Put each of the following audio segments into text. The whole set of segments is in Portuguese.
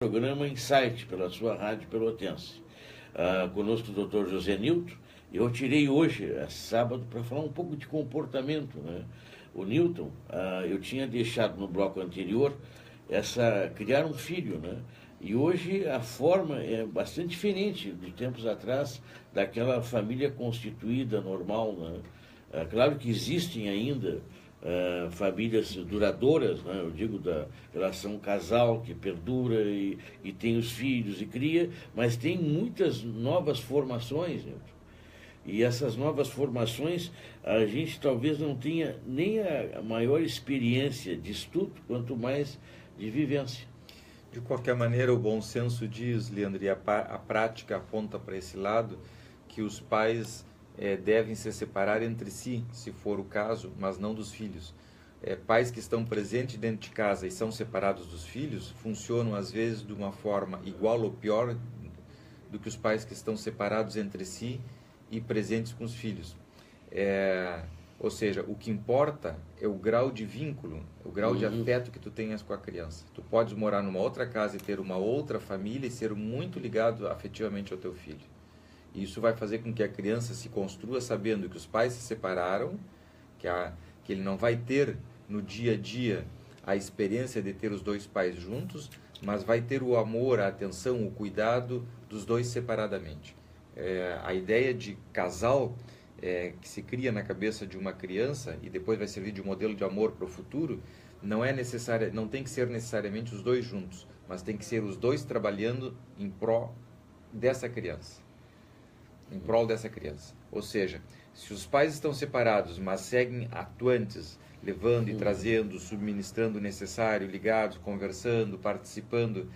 Programa Insight, pela sua rádio pelotense. Conosco o Dr. José Nilton. Eu tirei hoje, sábado, para falar um pouco de comportamento, né? O Nilton, eu tinha deixado no bloco anterior criar um filho, né? E hoje a forma é bastante diferente de tempos atrás, daquela família constituída, normal, né? Claro que existem ainda famílias duradouras, né? Eu digo da relação casal que perdura e tem os filhos e cria, mas tem muitas novas formações, né? E essas novas formações, a gente talvez não tenha nem a maior experiência de estudo, quanto mais de vivência. De qualquer maneira, o bom senso diz, Leandro, e a prática aponta para esse lado, que os pais devem se separar entre si, se for o caso, mas não dos filhos. Pais que estão presentes dentro de casa e são separados dos filhos, funcionam às vezes de uma forma igual ou pior do que os pais que estão separados entre si e presentes com os filhos. Ou seja, o que importa é o grau de vínculo, o grau de afeto que tu tenhas com a criança. Tu podes morar numa outra casa e ter uma outra família e ser muito ligado afetivamente ao teu filho. E isso vai fazer com que a criança se construa sabendo que os pais se separaram, que ele não vai ter no dia a dia a experiência de ter os dois pais juntos, mas vai ter o amor, a atenção, o cuidado dos dois separadamente. A ideia de casal que se cria na cabeça de uma criança e depois vai servir de modelo de amor para o futuro, não tem que ser necessariamente os dois juntos, mas tem que ser os dois trabalhando em prol dessa criança. Ou seja, se os pais estão separados, mas seguem atuantes, levando e trazendo, subministrando o necessário, ligados, conversando, participando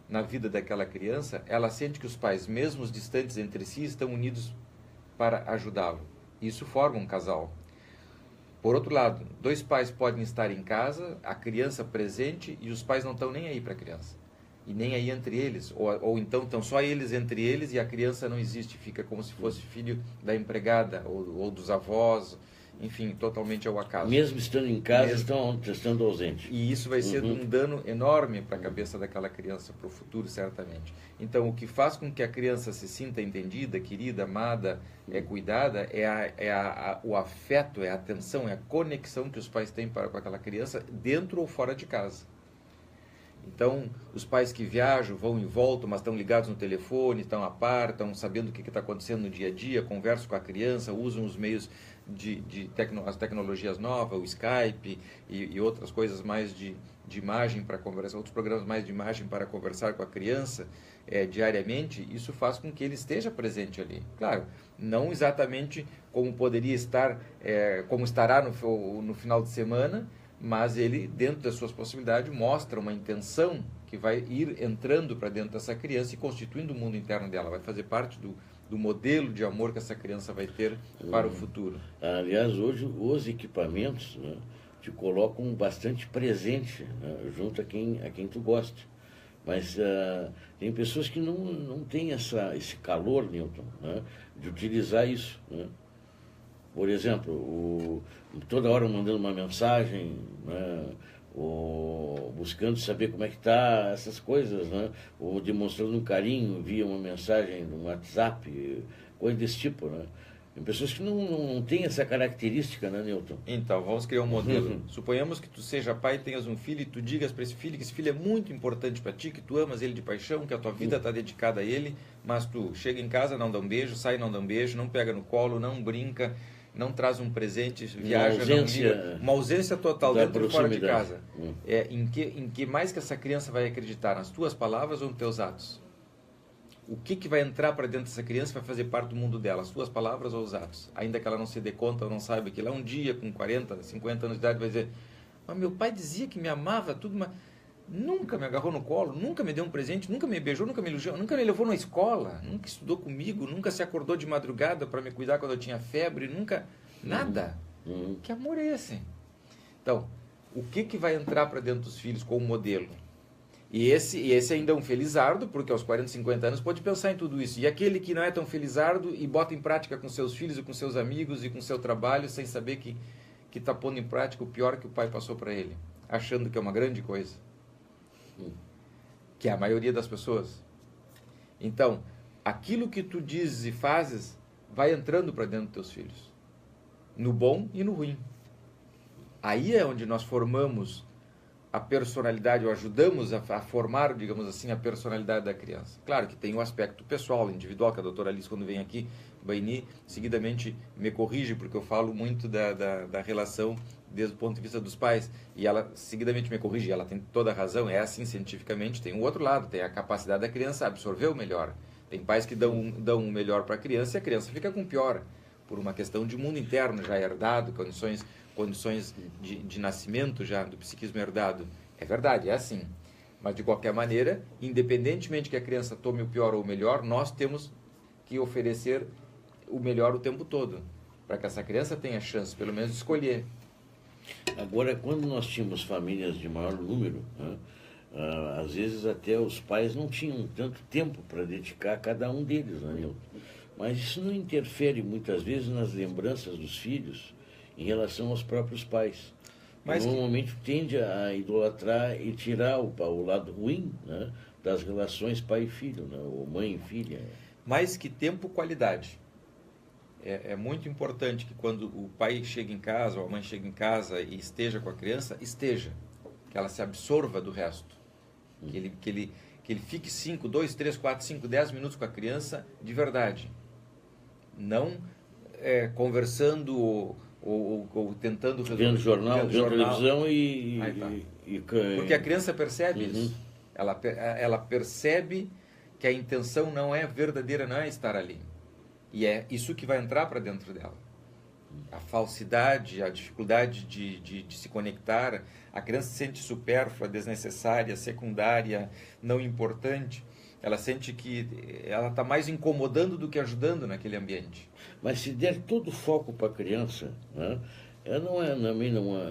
na vida daquela criança, ela sente que os pais, mesmo distantes entre si, estão unidos para ajudá-lo. Isso forma um casal. Por outro lado, dois pais podem estar em casa, a criança presente, e os pais não estão nem aí para a criança. E nem aí entre eles. Ou então estão só eles entre eles e a criança não existe. Fica como se fosse filho da empregada ou dos avós. Enfim, totalmente ao acaso. Mesmo estando em casa, estando ausentes. E isso vai ser um dano enorme para a cabeça daquela criança, para o futuro, certamente. Então, o que faz com que a criança se sinta entendida, querida, amada, cuidada, o afeto, é a atenção, é a conexão que os pais têm com aquela criança, dentro ou fora de casa. Então, os pais que viajam, vão e voltam, mas estão ligados no telefone, estão a par, estão sabendo o que está acontecendo no dia a dia, conversam com a criança, usam os meios as tecnologias novas, o Skype e outras coisas mais de imagem para conversar, outros programas mais de imagem para conversar com a criança diariamente. Isso faz com que ele esteja presente ali. Claro, não exatamente como poderia estar, como estará no final de semana, mas ele, dentro das suas possibilidades, mostra uma intenção que vai ir entrando para dentro dessa criança e constituindo o mundo interno dela, vai fazer parte do modelo de amor que essa criança vai ter para o futuro. Aliás, hoje os equipamentos, né, te colocam bastante presente, né, junto a quem tu gosta. Mas tem pessoas que não têm esse calor, Nilton, né, de utilizar isso, né? Por exemplo, toda hora mandando uma mensagem, né, ou buscando saber como é que está, essas coisas, né, ou demonstrando um carinho via uma mensagem no WhatsApp, coisa desse tipo, né? Tem pessoas que não têm essa característica, né, Nilton? Então, vamos criar um modelo. Suponhamos que tu seja pai e tenhas um filho e tu digas para esse filho que esse filho é muito importante para ti, que tu amas ele de paixão, que a tua vida está dedicada a ele, mas tu chega em casa, não dá um beijo, sai, não dá um beijo, não pega no colo, não brinca, não traz um presente, viaja, uma ausência total dentro e fora de casa. Em que mais que essa criança vai acreditar? Nas tuas palavras ou nos teus atos? O que vai entrar para dentro dessa criança vai fazer parte do mundo dela? As tuas palavras ou os atos? Ainda que ela não se dê conta ou não saiba que lá um dia, com 40, 50 anos de idade, vai dizer: mas meu pai dizia que me amava, tudo, mas nunca me agarrou no colo, nunca me deu um presente, nunca me beijou, nunca me elogiou, nunca me levou na escola, nunca estudou comigo, nunca se acordou de madrugada para me cuidar quando eu tinha febre, nunca, nada. Que amor é esse? Então, o que vai entrar para dentro dos filhos como modelo? E esse ainda é um felizardo, porque aos 40, 50 anos pode pensar em tudo isso. E aquele que não é tão felizardo e bota em prática com seus filhos e com seus amigos e com seu trabalho, sem saber que está pondo em prática o pior que o pai passou para ele, achando que é uma grande coisa. que é a maioria das pessoas. Então, aquilo que tu dizes e fazes vai entrando para dentro dos teus filhos, no bom e no ruim. Aí é onde nós formamos a personalidade, ou ajudamos a formar, digamos assim, a personalidade da criança. Claro que tem o aspecto pessoal, individual, que a doutora Alice, quando vem aqui, Baini, seguidamente me corrige, porque eu falo muito da relação desde o ponto de vista dos pais, e ela seguidamente me corrige, ela tem toda a razão, é assim cientificamente. Tem o outro lado, tem a capacidade da criança absorver o melhor. Tem pais que dão o melhor para a criança e a criança fica com o pior, por uma questão de mundo interno já herdado, condições de nascimento já do psiquismo herdado. É verdade, é assim. Mas de qualquer maneira, independentemente que a criança tome o pior ou o melhor, nós temos que oferecer o melhor o tempo todo, para que essa criança tenha chance, pelo menos, de escolher. Agora, quando nós tínhamos famílias de maior número, né, às vezes até os pais não tinham tanto tempo para dedicar a cada um deles, né, Nilton? Mas isso não interfere muitas vezes nas lembranças dos filhos em relação aos próprios pais. Mas normalmente tende a idolatrar e tirar o lado ruim, né, das relações pai e filho, né, ou mãe e filha. Mais que tempo, qualidade. É muito importante que quando o pai chega em casa, ou a mãe chega em casa e esteja com a criança, que ela se absorva do resto. Que ele fique 5, 2, 3, 4, 5, 10 minutos com a criança de verdade. Não conversando ou tentando resolver. Vendo jornal, vendo televisão Porque a criança percebe isso. Ela percebe que a intenção não é verdadeira, não é estar ali. E é isso que vai entrar para dentro dela. A falsidade, a dificuldade de se conectar, a criança se sente supérflua, desnecessária, secundária, não importante. Ela sente que ela está mais incomodando do que ajudando naquele ambiente. Mas se der todo o foco para a criança, né,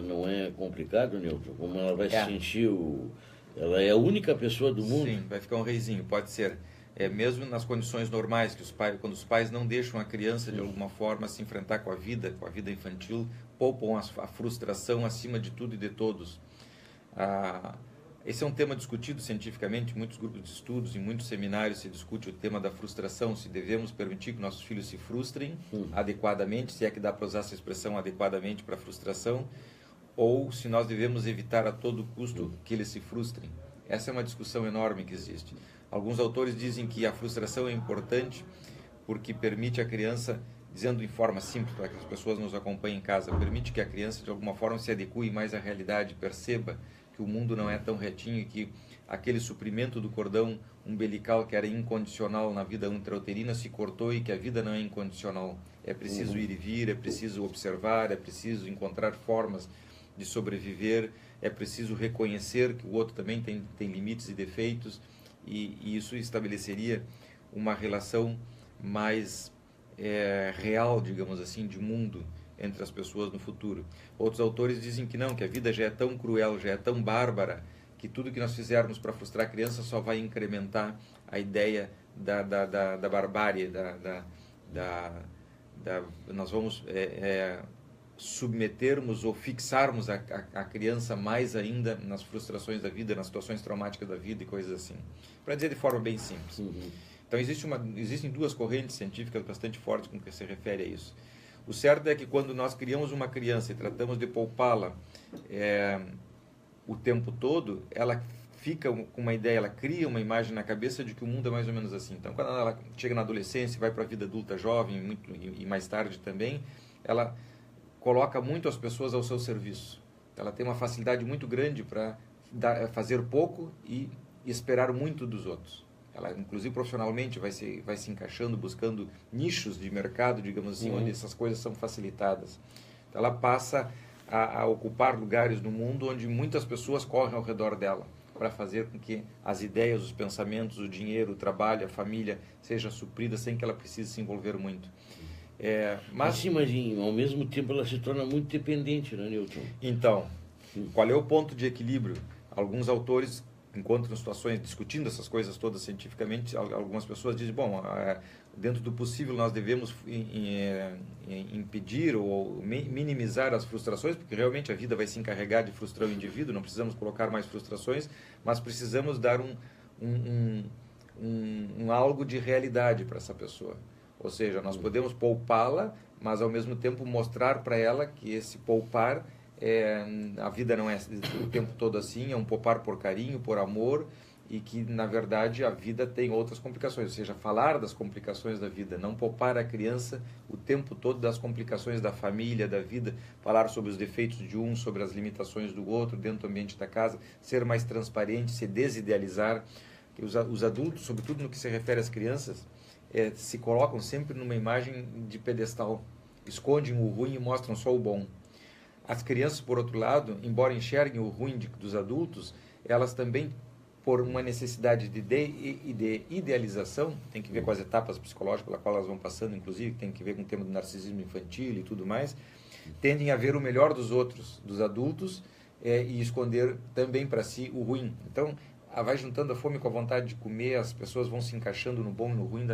não é complicado, Nilton, como ela vai se sentir, ela é a única pessoa do mundo. Sim, vai ficar um reizinho, pode ser. Mesmo nas condições normais, quando os pais não deixam a criança de alguma forma se enfrentar com a vida infantil, poupam a frustração acima de tudo e de todos. Esse é um tema discutido cientificamente em muitos grupos de estudos, em muitos seminários se discute o tema da frustração, se devemos permitir que nossos filhos se frustrem adequadamente, se é que dá para usar essa expressão adequadamente para frustração, ou se nós devemos evitar a todo custo que eles se frustrem. Essa é uma discussão enorme que existe. Alguns autores dizem que a frustração é importante porque permite à criança, dizendo em forma simples para que as pessoas nos acompanhem em casa, permite que a criança de alguma forma se adeque mais à realidade, perceba que o mundo não é tão retinho e que aquele suprimento do cordão umbilical que era incondicional na vida intrauterina se cortou e que a vida não é incondicional. É preciso ir e vir, é preciso observar, é preciso encontrar formas de sobreviver, é preciso reconhecer que o outro também tem limites e defeitos, e isso estabeleceria uma relação mais real, digamos assim, de mundo entre as pessoas no futuro. Outros autores dizem que não, que a vida já é tão cruel, já é tão bárbara, que tudo que nós fizermos para frustrar a criança só vai incrementar a ideia da barbárie, nós vamos submetermos ou fixarmos a criança mais ainda nas frustrações da vida, nas situações traumáticas da vida e coisas assim. Para dizer de forma bem simples. Então existem duas correntes científicas bastante fortes com que se refere a isso. O certo é que quando nós criamos uma criança e tratamos de poupá-la o tempo todo, ela fica com uma ideia, ela cria uma imagem na cabeça de que o mundo é mais ou menos assim. Então, quando ela chega na adolescência, vai para a vida adulta jovem e mais tarde também, ela coloca muito as pessoas ao seu serviço. Ela tem uma facilidade muito grande para fazer pouco e esperar muito dos outros. Ela, inclusive profissionalmente, vai se encaixando, buscando nichos de mercado, digamos assim, onde essas coisas são facilitadas. Então, ela passa a ocupar lugares no mundo onde muitas pessoas correm ao redor dela para fazer com que as ideias, os pensamentos, o dinheiro, o trabalho, a família seja suprida sem que ela precise se envolver muito. Mas ao mesmo tempo ela se torna muito dependente, né, Nilton? Então, qual é o ponto de equilíbrio? Alguns autores encontram situações discutindo essas coisas todas cientificamente. Algumas pessoas dizem, bom, dentro do possível nós devemos impedir ou minimizar as frustrações, porque realmente a vida vai se encarregar de frustrar o indivíduo, não precisamos colocar mais frustrações, mas precisamos dar um algo de realidade para essa pessoa. Ou seja, nós podemos poupá-la, mas ao mesmo tempo mostrar para ela que esse poupar, a vida não é o tempo todo assim, é um poupar por carinho, por amor, e que na verdade a vida tem outras complicações, ou seja, falar das complicações da vida, não poupar a criança o tempo todo das complicações da família, da vida, falar sobre os defeitos de um, sobre as limitações do outro dentro do ambiente da casa, ser mais transparente, se desidealizar. Os adultos, sobretudo no que se refere às crianças, se colocam sempre numa imagem de pedestal, escondem o ruim e mostram só o bom. As crianças, por outro lado, embora enxerguem o ruim dos adultos, elas também, por uma necessidade de idealização, tem que ver com as etapas psicológicas pelas quais elas vão passando, inclusive, tem que ver com o tema do narcisismo infantil e tudo mais, tendem a ver o melhor dos outros, dos adultos, e esconder também para si o ruim. Então, vai juntando a fome com a vontade de comer, as pessoas vão se encaixando no bom e no ruim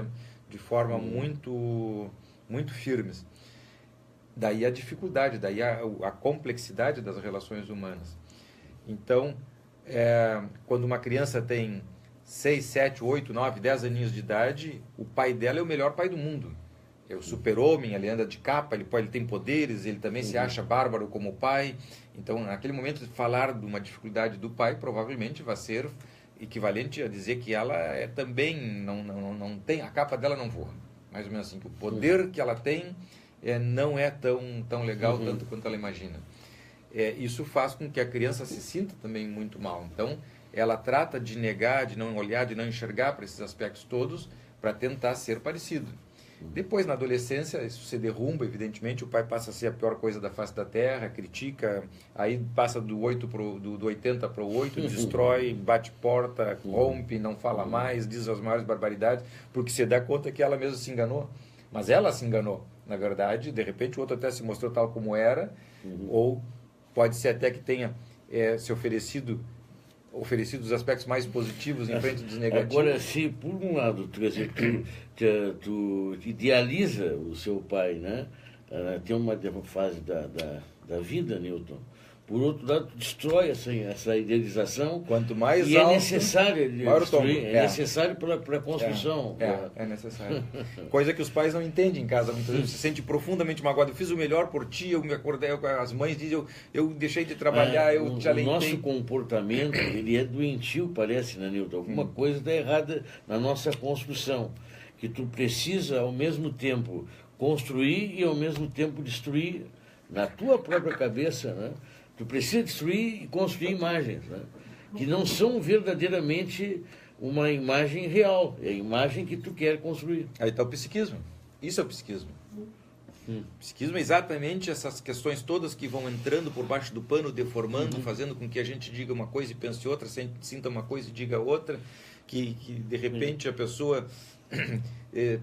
de forma muito, muito firmes. Daí a dificuldade, daí a complexidade das relações humanas. Então, quando uma criança tem 6, 7, 8, 9, 10 aninhos de idade, o pai dela é o melhor pai do mundo. É o super-homem, ele anda de capa, ele tem poderes, ele também se acha bárbaro como pai. Então, naquele momento, falar de uma dificuldade do pai provavelmente vai ser equivalente a dizer que ela também não tem, a capa dela não voa. Mais ou menos assim, que o poder que ela tem não é tão legal tanto quanto ela imagina. Isso faz com que a criança se sinta também muito mal. Então, ela trata de negar, de não olhar, de não enxergar para esses aspectos todos, para tentar ser parecido. Depois, na adolescência, isso se derrumba, evidentemente, o pai passa a ser a pior coisa da face da terra, critica, aí passa do 80 para o 8, destrói, bate porta, rompe, não fala mais, diz as maiores barbaridades, porque se dá conta que ela mesma se enganou. Mas ela se enganou, na verdade, de repente o outro até se mostrou tal como era, ou pode ser até que tenha se oferecido os aspectos mais positivos em frente dos negativos. Agora, se por um lado tu idealiza o seu pai, né? Tem uma fase da vida, Newton. Por outro lado, tu destrói essa idealização. Quanto mais e alto, é necessário destruir, necessário para a construção. É necessário. Coisa que os pais não entendem em casa. Muitas vezes se sente profundamente magoado. Eu fiz o melhor por ti, eu me acordei, as mães dizem, eu deixei de trabalhar, eu te alentei. O nosso comportamento, ele é doentio, parece, né, Newton? Alguma coisa está errada na nossa construção. Que tu precisa, ao mesmo tempo, construir e, ao mesmo tempo, destruir na tua própria cabeça, né? Tu precisa destruir e construir imagens, né? Que não são verdadeiramente uma imagem real, é a imagem que tu quer construir. Aí está o psiquismo. Isso é o psiquismo. O psiquismo é exatamente essas questões todas que vão entrando por baixo do pano, deformando, fazendo com que a gente diga uma coisa e pense outra, sinta uma coisa e diga outra, que de repente a pessoa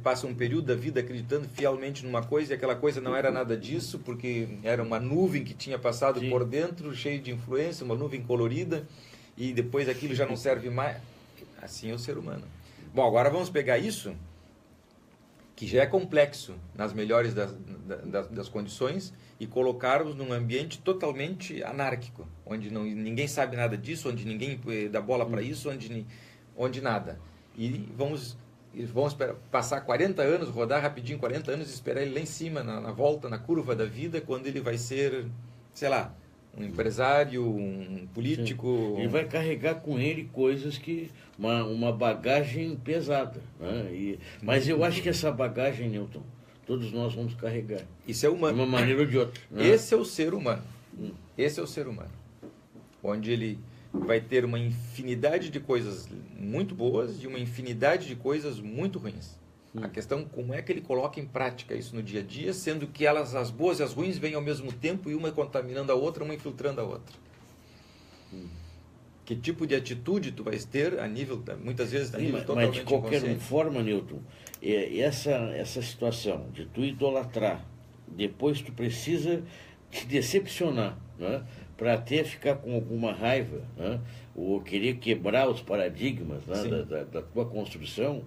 passa um período da vida acreditando fielmente numa coisa e aquela coisa não era nada disso, porque era uma nuvem que tinha passado por dentro, cheio de influência, uma nuvem colorida, e depois aquilo já não serve mais. Assim é o ser humano. Bom, agora vamos pegar isso, que já é complexo nas melhores das condições, e colocá-los num ambiente totalmente anárquico, onde ninguém sabe nada disso, onde ninguém dá bola para isso, onde nada. E vamos passar 40 anos, rodar rapidinho 40 anos e esperar ele lá em cima, na volta, na curva da vida, quando ele vai ser, sei lá, um empresário, um político. Ele vai carregar com ele coisas que... Uma bagagem pesada. Né? Mas eu acho que essa bagagem, Newton, todos nós vamos carregar. Isso é humano. De uma maneira ou de outra. Né? Esse é o ser humano. Esse é o ser humano. Onde ele vai ter uma infinidade de coisas muito boas e uma infinidade de coisas muito ruins. A questão como é que ele coloca em prática isso no dia a dia, sendo que as boas e as ruins vêm ao mesmo tempo e uma contaminando a outra, uma infiltrando a outra. Que tipo de atitude tu vais ter a nível, muitas vezes a nível totalmente inconsciente. Mas de qualquer forma, Newton, essa situação de tu idolatrar, depois tu precisa te decepcionar, né? Para até ficar com alguma raiva, né? Ou querer quebrar os paradigmas, né? da tua construção,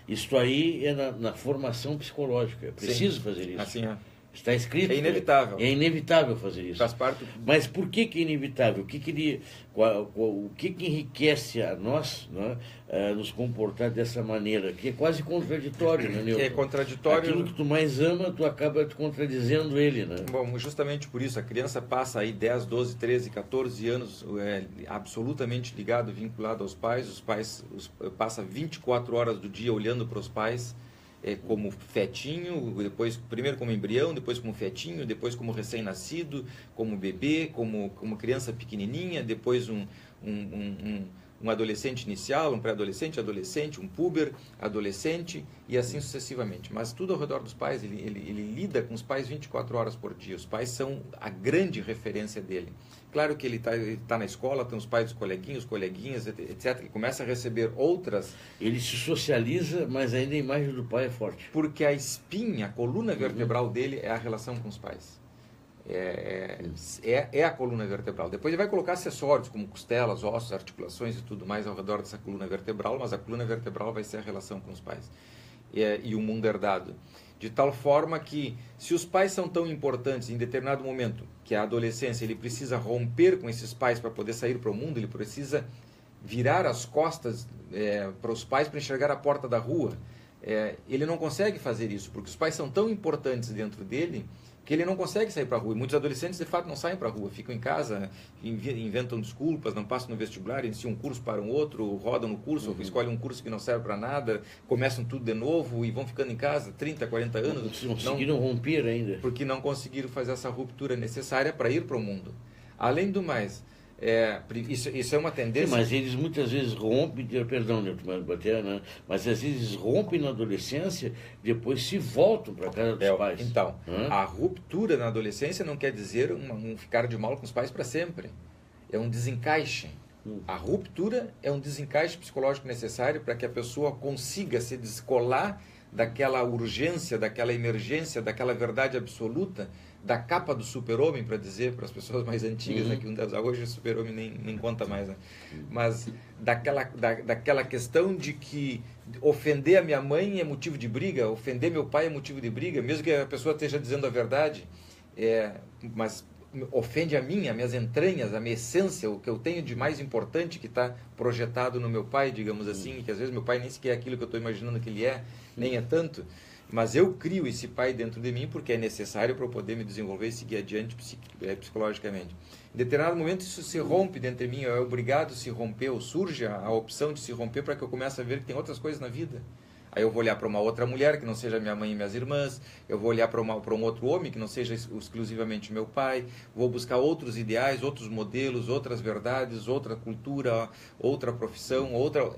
isso aí é na formação psicológica. É preciso fazer isso. Assim é. Está escrito. É inevitável. É inevitável fazer isso. Faz parte. Mas por que é inevitável? O que enriquece a nós, né, nos comportar dessa maneira? Que é quase contraditório, né, Nilton? Que é contraditório. Aquilo que tu mais ama, tu acaba te contradizendo ele, né? Bom, justamente por isso, a criança passa aí 10, 12, 13, 14 anos absolutamente ligado, vinculado aos pais. Os pais passa 24 horas do dia olhando para os pais, como fetinho, depois primeiro como embrião, depois como fetinho, depois como recém-nascido, como bebê, como criança pequenininha, depois um adolescente inicial, um pré-adolescente, adolescente, um puber, adolescente e assim sucessivamente. Mas tudo ao redor dos pais, ele lida com os pais 24 horas por dia. Os pais são a grande referência dele. Claro que ele tá na escola, tem os pais dos coleguinhas, coleguinhas, etc. Ele começa a receber outras... Ele se socializa, mas ainda a imagem do pai é forte. Porque a espinha, a coluna vertebral dele é a relação com os pais. É a coluna vertebral. Depois ele vai colocar acessórios, como costelas, ossos, articulações e tudo mais ao redor dessa coluna vertebral, mas a coluna vertebral vai ser a relação com os pais. E o mundo herdado. De tal forma que, se os pais são tão importantes em determinado momento, que é a adolescência, ele precisa romper com esses pais para poder sair para o mundo, ele precisa virar as costas para os pais para enxergar a porta da rua. Ele não consegue fazer isso, porque os pais são tão importantes dentro dele que ele não consegue sair para a rua. E muitos adolescentes, de fato, não saem para a rua, ficam em casa, inventam desculpas, não passam no vestibular, iniciam um curso para um outro, rodam no curso, escolhem um curso que não serve para nada, começam tudo de novo e vão ficando em casa 30, 40 anos. Não conseguiram romper ainda. Porque não conseguiram fazer essa ruptura necessária para ir para o mundo. Além do mais, isso é uma tendência... Sim, mas eles muitas vezes rompem, perdão, né? Mas às vezes rompem na adolescência, depois se voltam para a casa dos pais. Então, a ruptura na adolescência não quer dizer um ficar de mal com os pais para sempre. É um desencaixe. A ruptura é um desencaixe psicológico necessário para que a pessoa consiga se descolar daquela urgência, daquela emergência, daquela verdade absoluta, da capa do super-homem, para dizer para as pessoas mais antigas, né, que hoje o super-homem nem conta mais, né? Mas daquela questão de que ofender a minha mãe é motivo de briga, ofender meu pai é motivo de briga, mesmo que a pessoa esteja dizendo a verdade, mas ofende a mim, as minhas entranhas, a minha essência, o que eu tenho de mais importante que está projetado no meu pai, digamos assim, que às vezes meu pai nem sequer é aquilo que eu estou imaginando que ele é, nem é tanto, mas eu crio esse pai dentro de mim porque é necessário para eu poder me desenvolver e seguir adiante psicologicamente. Em determinado momento isso se rompe dentro de mim, é obrigado a se romper, ou surge a opção de se romper para que eu comece a ver que tem outras coisas na vida. Aí eu vou olhar para uma outra mulher que não seja minha mãe e minhas irmãs, eu vou olhar para um outro homem que não seja exclusivamente meu pai, vou buscar outros ideais, outros modelos, outras verdades, outra cultura, outra profissão, outras.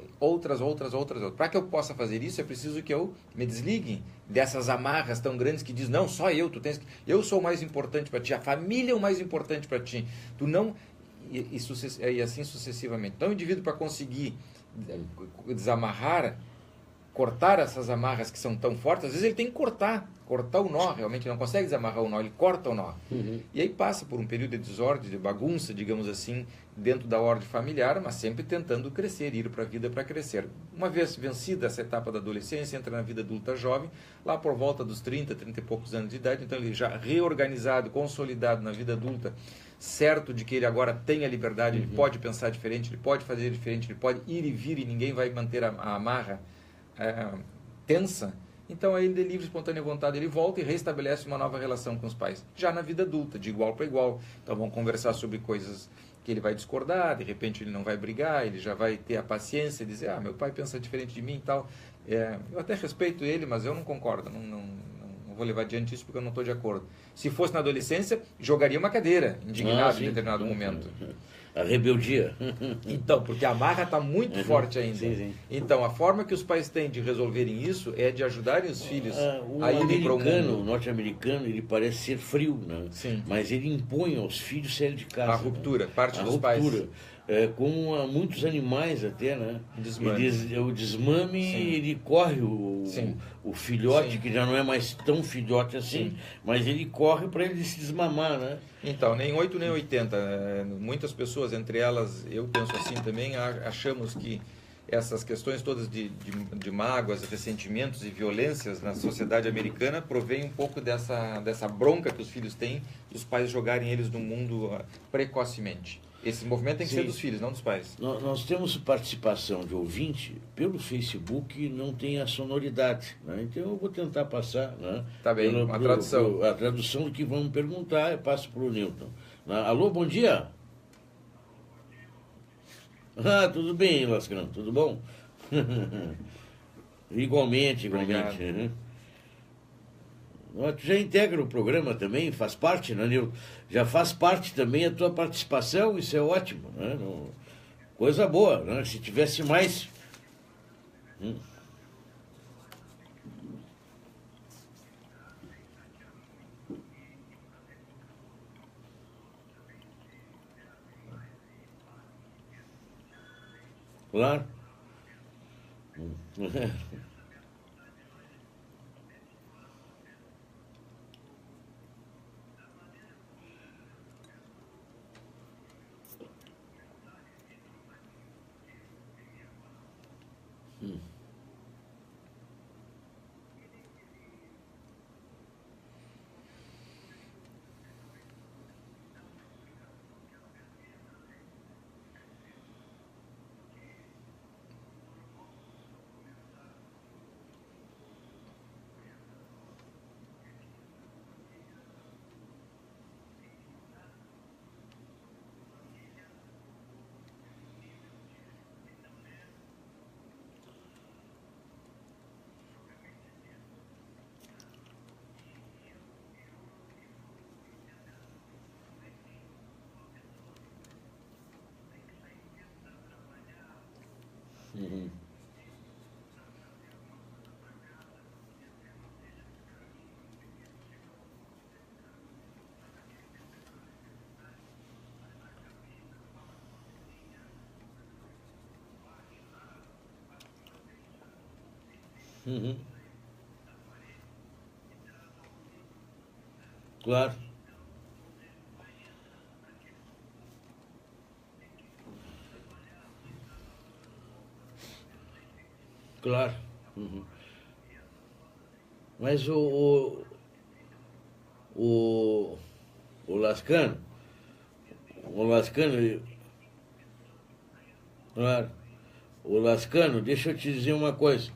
Para que eu possa fazer isso é preciso que eu me desligue dessas amarras tão grandes que diz, não, só eu, eu sou o mais importante para ti, a família é o mais importante para ti, tu não... E assim sucessivamente. Então o indivíduo, para conseguir desamarrar, cortar essas amarras que são tão fortes, às vezes ele tem que cortar o nó, realmente não consegue desamarrar o nó, ele corta o nó. E aí passa por um período de desordem, de bagunça, digamos assim, dentro da ordem familiar, mas sempre tentando crescer, ir para a vida para crescer. Uma vez vencida essa etapa da adolescência, entra na vida adulta jovem, lá por volta dos 30 e poucos anos de idade, então ele já reorganizado, consolidado na vida adulta, certo de que ele agora tem a liberdade, ele pode pensar diferente, ele pode fazer diferente, ele pode ir e vir e ninguém vai manter a amarra tensa, então aí de livre e espontânea vontade ele volta e restabelece uma nova relação com os pais, já na vida adulta, de igual para igual. Então vão conversar sobre coisas que ele vai discordar, de repente ele não vai brigar, ele já vai ter a paciência de dizer, meu pai pensa diferente de mim e tal, eu até respeito ele, mas eu não concordo, não vou levar adiante isso porque eu não estou de acordo. Se fosse na adolescência, jogaria uma cadeira, indignado em determinado momento. A rebeldia. Então, porque a amarra está muito forte ainda. Sim. Então, a forma que os pais têm de resolverem isso é de ajudarem os filhos a irem para o mundo. O norte-americano, ele parece ser frio, né? Sim. Mas ele impõe aos filhos sair de casa. A ruptura, né? parte dos pais. Como há muitos animais até, né? Desmame. O desmame, ele corre o filhote, que já não é mais tão filhote assim, mas ele corre para ele se desmamar, né? Então, nem 8 nem 80. Muitas pessoas, entre elas, eu penso assim também, achamos que essas questões todas de mágoas, ressentimentos e violências na sociedade americana provém um pouco dessa bronca que os filhos têm dos pais jogarem eles no mundo precocemente. Esse movimento tem que ser dos filhos, não dos pais. Nós temos participação de ouvinte pelo Facebook, não tem a sonoridade, né? Então eu vou tentar passar, né? Tá bem, a tradução. A tradução do que vamos perguntar, eu passo para o Newton. Alô, bom dia. Ah, tudo bem, Lascano, tudo bom? Igualmente. Uhum. Tu já integra o programa também, faz parte, né, Nilton? Já faz parte também a tua participação, isso é ótimo, né? Coisa boa, né? Se tivesse mais. Claro. Uhum. Uhum. Claro. Claro. Uhum. Mas o Lascano, claro, o Lascano, deixa eu te dizer uma coisa.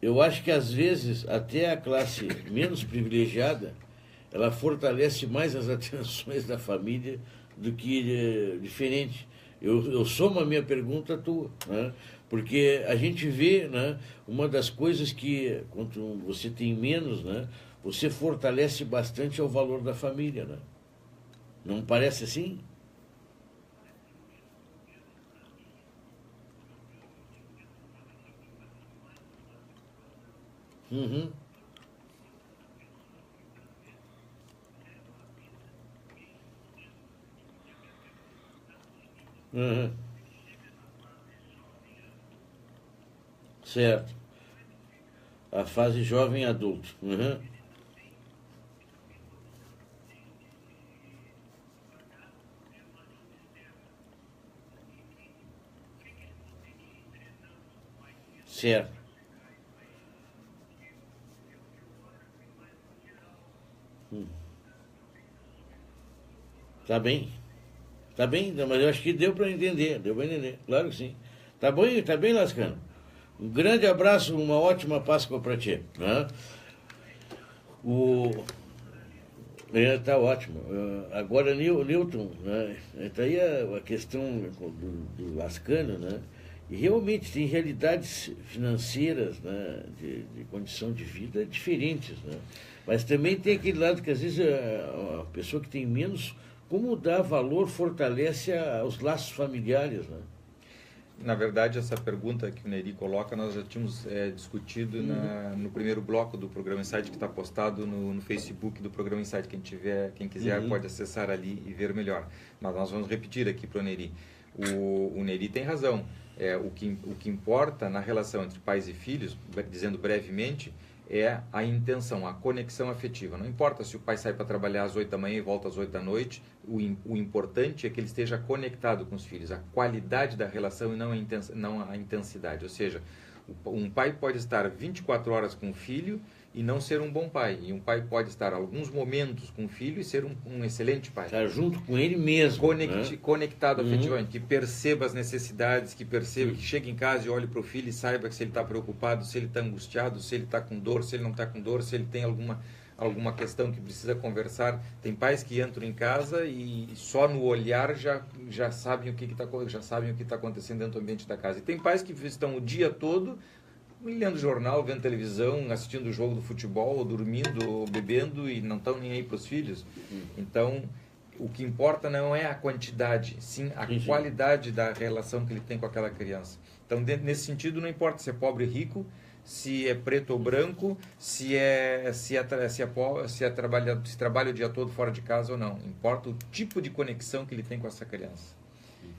Eu acho que às vezes até a classe menos privilegiada, ela fortalece mais as atenções da família do que diferente. Eu somo a minha pergunta à tua, né? Porque a gente vê, né, uma das coisas que, quando você tem menos, né, você fortalece bastante o valor da família, né? Não parece assim? Uhum. Uhum. Certo. A fase jovem adulto. Uhum. Certo. Tá bem. Tá bem, não, mas eu acho que deu para entender, claro que sim. Tá bem, Lascano. Um grande abraço, uma ótima Páscoa para ti. Né? O, tá ótimo. Agora, Newton, né? Tá aí a questão do Lascano, né? E realmente tem realidades financeiras, né? De condição de vida diferentes, né? Mas também tem aquele lado que às vezes a pessoa que tem menos, como dar valor fortalece os laços familiares, né? Na verdade, essa pergunta que o Neri coloca, nós já tínhamos discutido no primeiro bloco do programa Insight, que está postado no Facebook do programa Insight. Quem quiser pode acessar ali e ver melhor. Mas nós vamos repetir aqui para o Neri. O Neri tem razão. O que importa na relação entre pais e filhos, dizendo brevemente, é a intenção, a conexão afetiva. Não importa se o pai sai para trabalhar às 8 da manhã e volta às 8 da noite, o importante é que ele esteja conectado com os filhos, a qualidade da relação e não a intensidade. Ou seja, um pai pode estar 24 horas com o filho e não ser um bom pai. E um pai pode estar alguns momentos com o filho e ser um excelente pai. Estar junto com ele mesmo. Conectado afetivamente, que perceba as necessidades, que perceba, que chegue em casa e olhe para o filho e saiba que se ele está preocupado, se ele está angustiado, se ele está com dor, se ele não está com dor, se ele tem alguma questão que precisa conversar. Tem pais que entram em casa e só no olhar já sabem o que está acontecendo dentro do ambiente da casa. E tem pais que estão o dia todo lendo jornal, vendo televisão, assistindo o jogo do futebol, dormindo, ou bebendo e não estão nem aí para os filhos. Então, o que importa não é a quantidade, sim a qualidade da relação que ele tem com aquela criança. Então, nesse sentido, não importa se é pobre ou rico, se é preto ou branco, se trabalha o dia todo fora de casa ou não. Importa o tipo de conexão que ele tem com essa criança.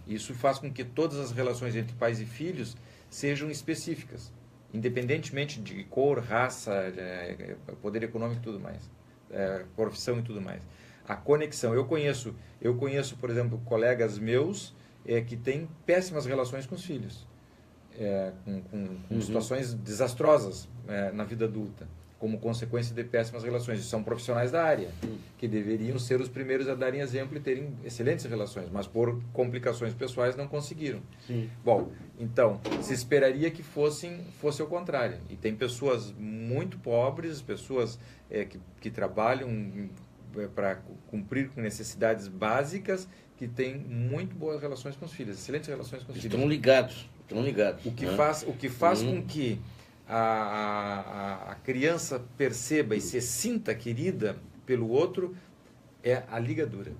Isso faz com que todas as relações entre pais e filhos sejam específicas, independentemente de cor, raça, poder econômico e tudo mais, profissão e tudo mais. A conexão. Eu conheço, por exemplo, colegas meus que têm péssimas relações com os filhos, com situações desastrosas na vida adulta, como consequência de péssimas relações. E são profissionais da área, que deveriam ser os primeiros a darem exemplo e terem excelentes relações, mas por complicações pessoais não conseguiram. Sim. Bom, então, se esperaria que fosse o contrário. E tem pessoas muito pobres, pessoas que trabalham para cumprir com necessidades básicas, que têm muito boas relações com os filhos, excelentes relações com os filhos. Estão ligados. O que faz com que a criança perceba e se sinta querida pelo outro é a ligadura.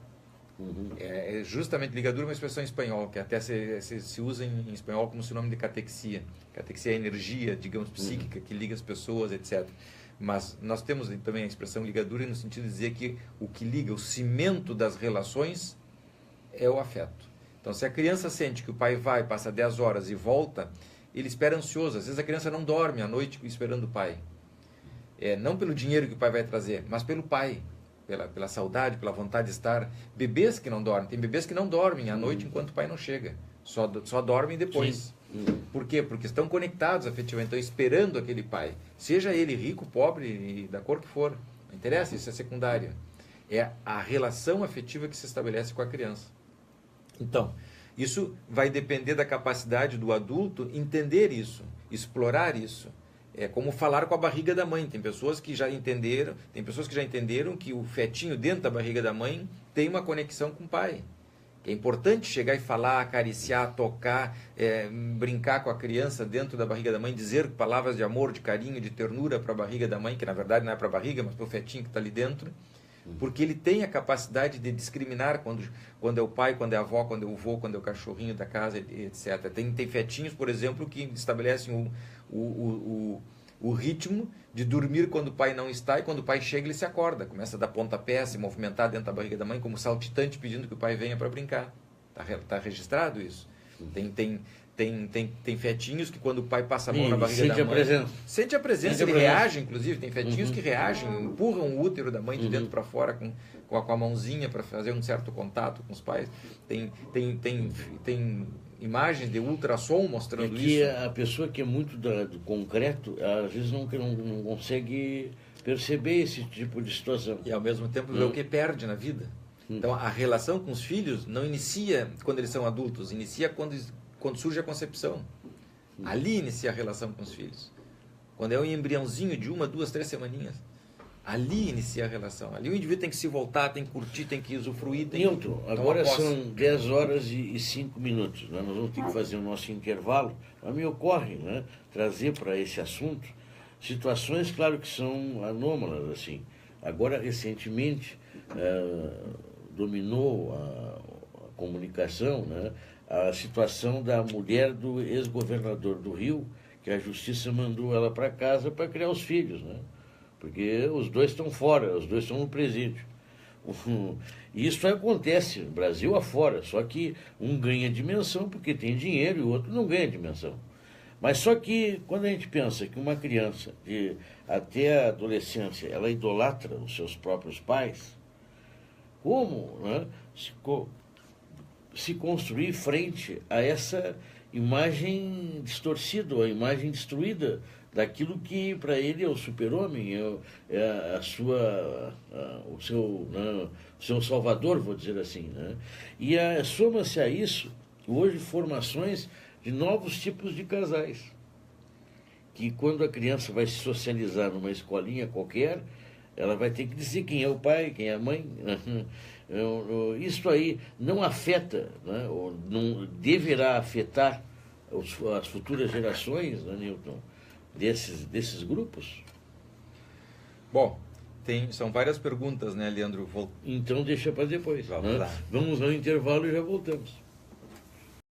É justamente ligadura, uma expressão em espanhol, que até se usa em espanhol como sinônimo de catexia. Catexia é a energia, digamos, psíquica, que liga as pessoas, etc. Mas nós temos também a expressão ligadura no sentido de dizer que o que liga, o cimento das relações é o afeto. Então, se a criança sente que o pai vai, passa 10 horas e volta, ele espera ansioso. Às vezes a criança não dorme à noite esperando o pai. Não pelo dinheiro que o pai vai trazer, mas pelo pai. Pela saudade, pela vontade de estar. Bebês que não dormem. Tem bebês que não dormem à noite enquanto o pai não chega. Só dormem depois. Por quê? Porque estão conectados afetivamente, estão esperando aquele pai. Seja ele rico, pobre e da cor que for. Não interessa, isso é secundário. É a relação afetiva que se estabelece com a criança. Então, isso vai depender da capacidade do adulto entender isso, explorar isso. É como falar com a barriga da mãe. Tem pessoas que já entenderam que o fetinho dentro da barriga da mãe tem uma conexão com o pai. É importante chegar e falar, acariciar, tocar, brincar com a criança dentro da barriga da mãe, dizer palavras de amor, de carinho, de ternura para a barriga da mãe, que na verdade não é para a barriga, mas para o fetinho que está ali dentro. Porque ele tem a capacidade de discriminar quando é o pai, quando é a avó, quando é o vô, quando é o cachorrinho da casa, etc. Tem fetinhos, por exemplo, que estabelecem o ritmo de dormir quando o pai não está, e quando o pai chega ele se acorda, começa a dar pontapé, se movimentar dentro da barriga da mãe como saltitante pedindo que o pai venha para brincar. Tá registrado isso. Tem fetinhos que quando o pai passa a mão na barriga da mãe... Sente a presença, ele reage, inclusive. Tem fetinhos que reagem, empurram o útero da mãe de dentro para fora com a mãozinha para fazer um certo contato com os pais. Tem imagens de ultrassom mostrando isso. E a pessoa que é muito do concreto, às vezes não consegue perceber esse tipo de situação. E ao mesmo tempo vê o que perde na vida. Então a relação com os filhos não inicia quando eles são adultos, inicia quando surge a concepção. Ali inicia a relação com os filhos. Quando é um embriãozinho de 1, 2, 3 semaninhas, ali inicia a relação. Ali o indivíduo tem que se voltar, tem que curtir, tem que usufruir. Nilton, agora são 10 horas e 5 minutos. Né? Nós vamos ter que fazer o nosso intervalo. Mas me ocorre, né, trazer para esse assunto situações, claro, que são anômalas. Assim. Agora, recentemente, dominou a comunicação, né, a situação da mulher do ex-governador do Rio, que a justiça mandou ela para casa para criar os filhos, né? Porque os dois estão fora, os dois estão no presídio. E isso acontece no Brasil afora, só que um ganha dimensão porque tem dinheiro e o outro não ganha dimensão. Mas só que quando a gente pensa que uma criança até a adolescência ela idolatra os seus próprios pais, como, né, se construir frente a essa imagem distorcida, a imagem destruída daquilo que para ele é o super-homem, é o seu salvador, vou dizer assim, né? E soma-se a isso, hoje, formações de novos tipos de casais, que quando a criança vai se socializar numa escolinha qualquer, ela vai ter que dizer quem é o pai, quem é a mãe. Isso aí não afeta, né, ou não deverá afetar as futuras gerações, né, Newton, desses grupos? Bom, são várias perguntas, né, Leandro? Então deixa para depois. Vamos lá. Vamos ao intervalo e já voltamos.